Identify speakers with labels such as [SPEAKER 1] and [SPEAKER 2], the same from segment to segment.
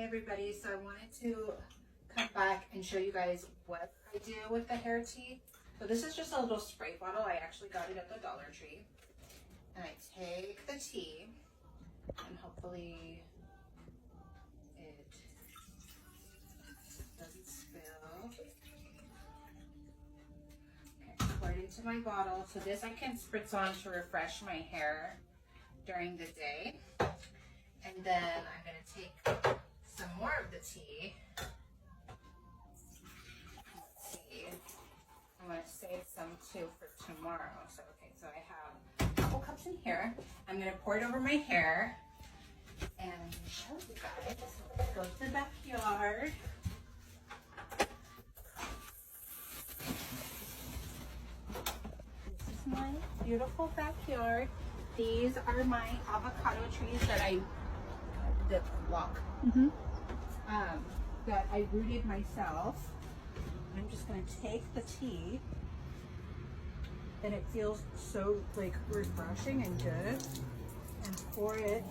[SPEAKER 1] everybody. So I wanted to come back and show you guys what I do with the hair tea. So this is just a little spray bottle. I actually got it at the Dollar Tree. And I take the tea and hopefully it doesn't spill. Okay, pour it into my bottle. So this I can spritz on to refresh my hair during the day. And then I'm going to take some more of the tea. Let's see. I'm going to save some too for tomorrow. So, okay, so I have a couple cups in here. I'm going to pour it over my hair and show you guys. So let's go to the backyard. This is my beautiful backyard. These are my avocado trees that that I rooted myself. I'm just going to take the tea, and it feels so like refreshing and good, and pour it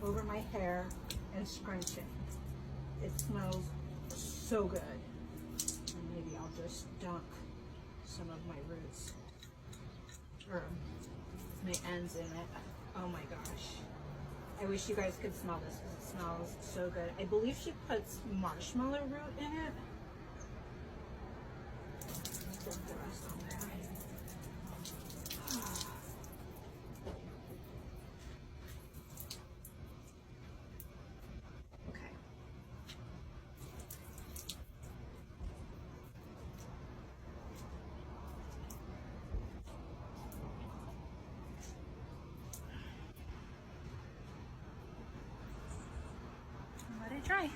[SPEAKER 1] over my hair and scrunch it. It smells so good. And maybe I'll just dunk some of my roots or my ends in it. Oh my gosh. I wish you guys could smell this because it smells so good. I believe she puts marshmallow root in it. Put the rest on there. Okay. Let it dry.